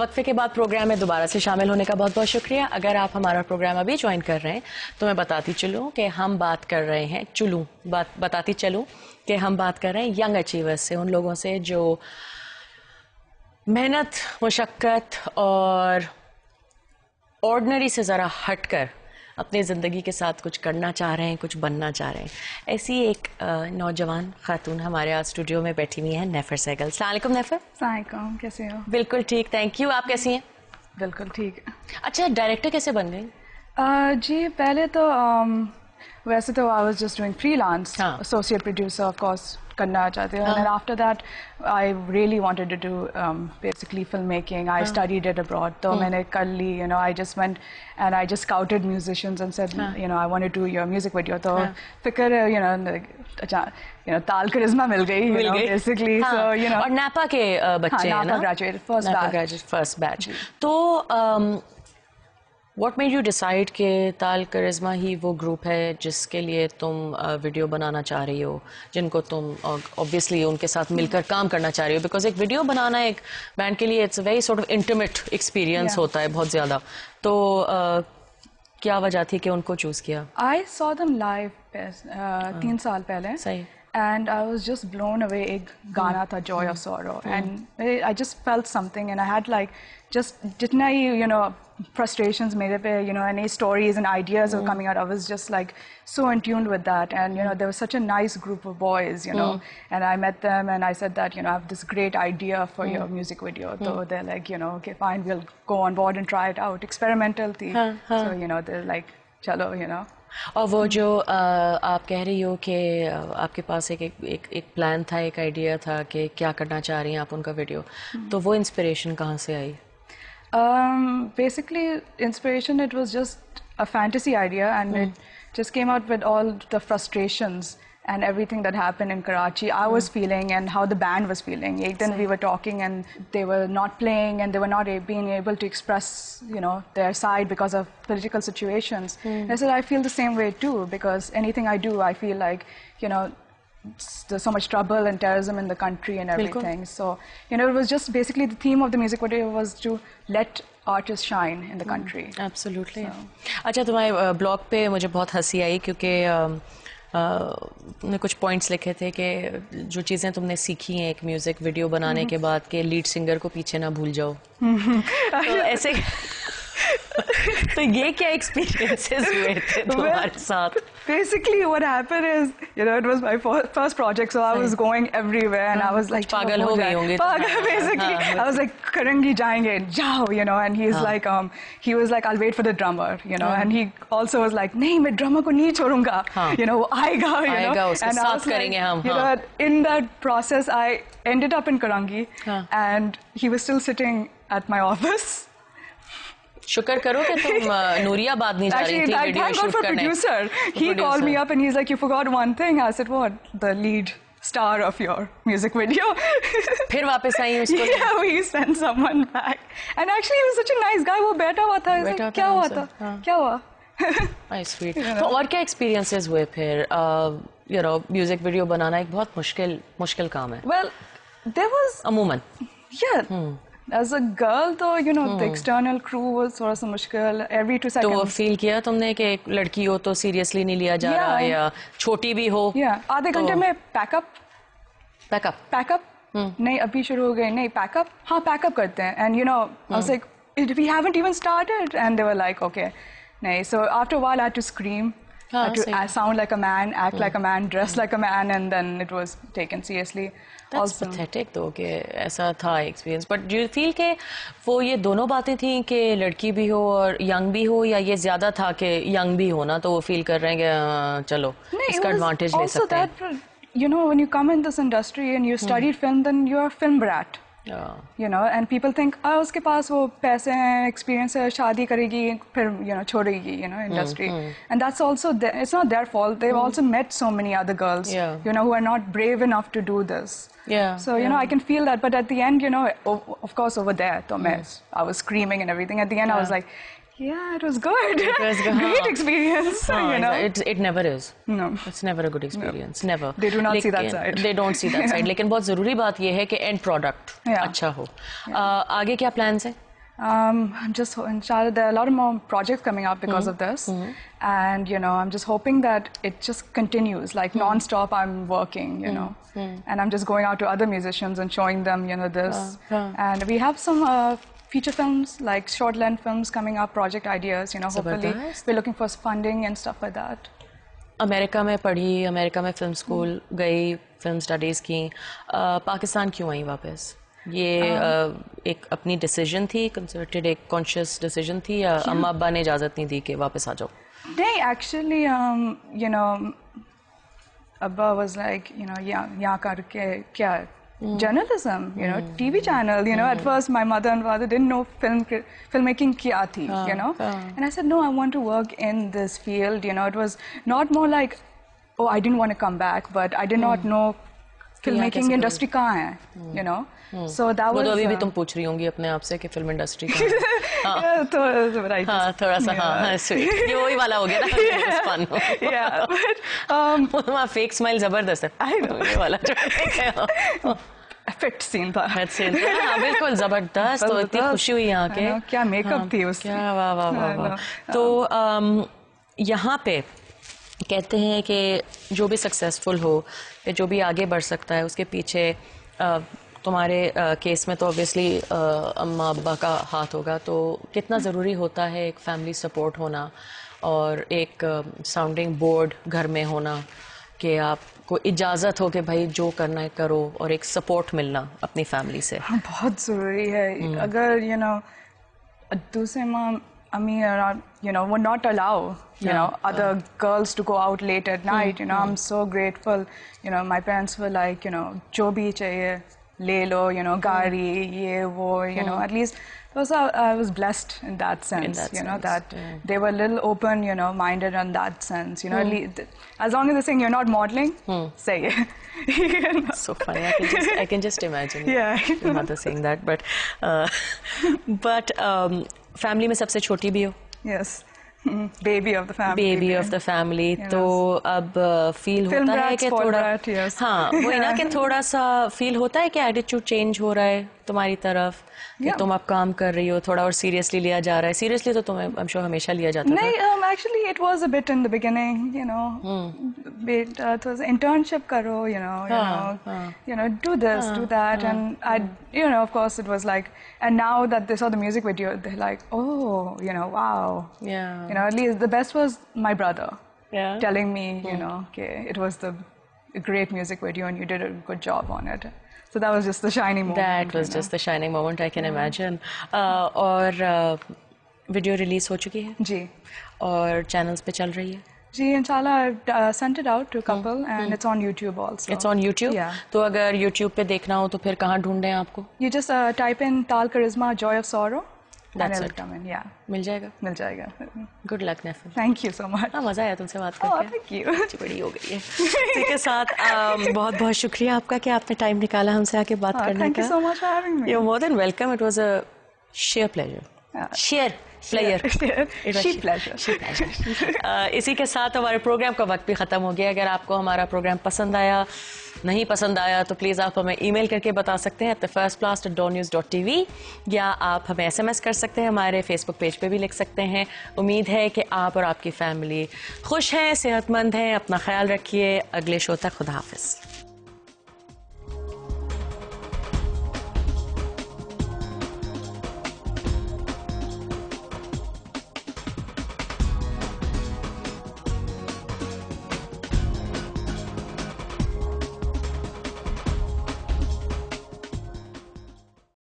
वक्फे के बाद प्रोग्राम में दोबारा से शामिल होने का बहुत बहुत शुक्रिया। अगर आप हमारा प्रोग्राम अभी ज्वाइन कर रहे हैं तो मैं बताती चलूँ कि हम बात कर रहे हैं बताती चलूँ कि हम बात कर रहे हैं यंग अचीवर्स से, उन लोगों से जो मेहनत, मुशक्क़त और ऑर्डिनरी से ज़रा हटकर अपनी ज़िंदगी के साथ कुछ करना चाह रहे हैं, कुछ बनना चाह रहे हैं। ऐसी एक नौजवान खातून हमारे आज स्टूडियो में बैठी हुई हैं, नेफर सहगल। अस्सलाम वालेकुम नेफर। अस्सलाम वालेकुम, कैसे हो? बिल्कुल ठीक, थैंक यू। आप कैसी हैं? बिल्कुल ठीक। अच्छा, डायरेक्टर कैसे बन गई? जी पहले तो वैसे तो I was just doing freelance, associate producer of course करना चाहते हैं, and after that I really wanted to do basically film making. I studied it abroad, तो मैंने कर ली, you know, I just went and I just scouted musicians and said, you know, I want to do your music video. तो फिर you know ताल करिश्मा मिल गई basically. So you know, और नापा के बच्चे हैं ना? Graduate first batch. तो What made you decide कि ताल करिश्मा ही वो ग्रुप है जिसके लिए तुम वीडियो बनाना चाह रही हो, जिनको तुम ऑब्वियसली उनके साथ मिलकर काम करना चाह रही हो? बिकॉज एक वीडियो बनाना एक बैंड के लिए it's very sort of intimate experience होता है, बहुत ज़्यादा। तो क्या वजह थी कि उनको चूज़ किया? आई सॉ देम लाइव 3 साल पहले। सही। And I was just blown away. एक गाना था Joy of Sorrow, and I just felt something, and I had like just जितना ही you know frustrations मेरे पे, you know, any stories and ideas were coming out. I was just like so in tune with that, and you know there was such a nice group of boys, you know, and I met them and I said that, you know, I have this great idea for your music video. So they're like, you know, okay fine, we'll go on board and try it out. Experimental थी, so you know they're like चलो, you know. और वो जो आप कह रही हो कि आपके पास एक प्लान था, एक आइडिया था कि क्या करना चाह रही हैं आप उनका वीडियो, तो वो इंस्पिरेशन कहाँ से आई? Basically inspiration, it was just a fantasy idea, and it just came out with all the frustrations and everything that happened in Karachi, I was feeling, and how the band was feeling. Then we were talking and they were not playing and they were not being able to express, you know, their side because of political situations. I said, I feel the same way too, because anything I do, I feel like, you know, there's so much trouble and terrorism in the country and everything. So, you know, it was just basically the theme of the music video was to let artists shine in the country. Absolutely. अच्छा, तुम्हारे blog पे मुझे बहुत हंसी आई क्योंकि तुमने कुछ points लिखे थे कि जो चीज़ें तुमने सीखी हैं एक म्यूज़िक वीडियो बनाने के बाद, कि लीड सिंगर को पीछे ना भूल जाओ। तो ऐसे तो ये क्या एक्सपीरियंसेस हुए थे तुम्हारे साथ? Basically what happened is, you know, it was my first project, so I was going everywhere and I was like पागल हो गई होंगी। पागल basically। I was like करेंगे जाएंगे जाओ, you know, and he's like he was like, I'll wait for the drummer, you know, and he also was like, नहीं मैं ड्रमर को नहीं छोड़ूंगा, you know, आएगा, you know, and साथ करेंगे हम। You know, in that process I ended up in Karangi and he was still sitting at my office. शुक्र करो कि तुम नूरियाबाद नहीं जा रही थी वीडियो शूट करने। Producer, he called me up and he's like, you forgot one thing. I said, what? The lead star of your music video. फिर वापस आई उसको? Yeah, we sent someone back. And actually he was such a nice guy. वो बैठा हुआ था। बैठा क्या हुआ था? क्या हुआ? Nice, sweet. तो और क्या एक्सपीरियंसेस हुए फिर? You know, म्यूजिक वीडियो बनाना एक बहुत मुश्किल काम है। Well, there was अमूमन। Yeah. As a girl, though, you know, the external crew was थोड़ा सा मुश्किल, every 2 seconds. तो फील किया तुमने कि एक लड़की हो तो सीरियसली नहीं लिया जा रहा, या छोटी भी हो? आधे घंटे में पैकअप नहीं अभी शुरू हो गए, नहीं पैकअप, हाँ पैकअप करते हैं, and you know, I was like, we haven't even started, and they were like, okay, नहीं. So after a while, I had to scream. I had to sound like a man, act like a man, dress like a man, and then it was taken seriously. That's pathetic though कि ऐसा था experience. But do you feel कि वो ये दोनों बातें थी कि लड़की भी हो और यंग भी हो, या ये ज्यादा था कि यंग भी हो ना तो वो फील कर रहे हैं कि चलो इसका एडवांटेज ले सकते हैं? You know, when you come in this industry and you studied film, then you're a film brat. You know, and people think, उसके पास वो पैसे हैं, experience है, शादी करेगी, फिर you know छोड़ेगी, you know, industry. And that's also it's not their fault. They've also met so many other girls, you know, who are not brave enough to do this. So you know, I can feel that. But at the end, you know, of course over there, तो I was screaming and everything. At the end, I was like, Yeah, it was good. It was good. Great experience, you know. It never is. No. It's never a good experience. Never. They do not see that side. They don't see that side. लेकिन बहुत ज़रूरी बात ये है कि end product अच्छा हो. आगे क्या plans हैं? I'm just inshallah, there are a lot of more projects coming up because of this, and you know, I'm just hoping that it just continues like non-stop. I'm working, you know, and I'm just going out to other musicians and showing them, you know, this. And we have some feature films, like short length films coming up, project ideas, you know. Hopefully, we're looking for funding and stuff like that. America में पढ़ी, America में film school गई, film studies की, पाकिस्तान क्यों आई वापस? ये एक अपनी डिसीजन थी, कंसर्टेड एक कॉन्शियस डिसीजन थी, या अम्मा अब्बा ने इजाज़त नहीं दी कि वापस आ जाओ? नहीं, actually, you know, Abba was like, you know, यहाँ करके क्या? Journalism, you know, TV channel, you know. At first, my mother and father didn't know filmmaking kya thi, you know. And I said, no, I want to work in this field, you know. It was not more like, oh, I didn't want to come back, but I did not know filmmaking industry कहाँ है, you know. So that was. वो तो अभी भी तुम पूछ रही होंगी अपने आप से कि फिल्म इंडस्ट्री कहाँ है? थोड़ा सा हाँ, sweet. ये वही वाला हो गया ना? Yeah, but वहाँ fake smile जबरदस्त है. I know. ये वाला जो effect scene था. हाँ, बिल्कुल जबरदस्त. तो इतनी खुशी हुई यहाँ के. क्या मेकअप थी उसकी. क्या वाह वाह वाह वाह. तो यहाँ पे कहते हैं कि जो भी सक्सेसफुल हो या जो भी आगे बढ़ सकता है उसके पीछे तुम्हारे केस में तो ऑब्वियसली अम्मा अब्बा का हाथ होगा, तो कितना ज़रूरी होता है एक फैमिली सपोर्ट होना और एक साउंडिंग बोर्ड घर में होना कि आपको इजाज़त हो कि भाई जो करना है करो और एक सपोर्ट मिलना अपनी फैमिली से? बहुत ज़रूरी है. अगर यू नो दूसरे माँ Ami are, you know, would not allow, you know, other girls to go out late at night. You know, I'm so grateful. You know, my parents were like, you know, jo bhi chahiye, le lo, you know, gari, ye, wo, you know, at least I was blessed in that sense, you know, that they were a little open, you know, minded in that sense, you know, at least, as long as they're saying you're not modeling, say it. You know? So funny, I can just imagine your mother saying that, but family में सबसे छोटी भी हो? Yes. Baby of the family. Baby of the family. तो अब feel होता है कि थोड़ा हाँ वही ना कि थोड़ा सा फील होता है कि एटीट्यूड चेंज हो रहा है तुम्हारी तरफ कि तुम अब काम कर रही हो, थोड़ा और सीरियसली लिया जा रहा है? सीरियसली तो तुम्हें I'm sure हमेशा लिया जाता था. नहीं, actually it was a bit in the beginning, you know. It was internship करो, you know, do this, do that, and you know, of course it was like, and now that they saw the music video, they're like, oh, you know, wow. Yeah. You know, at least the best was my brother telling me, you know, okay, it was a great music video and you did a good job on it. So that was just the shining moment. That was just the shining moment, I can imagine. और video release हो चुकी है जी और channels पे चल रही है जी इंशाल्लाह. I sent it out to a couple and it's on YouTube also. It's on YouTube? Yeah. तो अगर YouTube पे देखना हो तो फिर कहाँ ढूंढें आपको? You just type in Tal Charisma Joy of Sorrow. That's it. Come in, yeah. मिल जाएगा? मिल जाएगा. Good luck, Nefil. Thank you so much. हाँ मज़ा आया तुमसे बात करके. Oh, thank you. अच्छी बड़ी हो गई है. इसी के साथ बहुत बहुत शुक्रिया आपका कि आपने टाइम निकाला हमसे आके बात करने का. Thank you so much for having me. You're more than welcome. It was a sheer pleasure. Sheer pleasure. Sheer pleasure. इसी के साथ हमारे प्रोग्राम का वक्त भी ख़त्म हो गया. अगर आपको हमारा प्रोग्राम पसंद आया, नहीं पसंद आया तो प्लीज़ आप हमें ईमेल करके बता सकते हैं @thefirstblast@dawnnews.tv या आप हमें SMS कर सकते हैं, हमारे फेसबुक पेज पे भी लिख सकते हैं. उम्मीद है कि आप और आपकी फैमिली खुश हैं, सेहतमंद हैं. अपना ख्याल रखिए. अगले शो तक खुदा हाफिज़.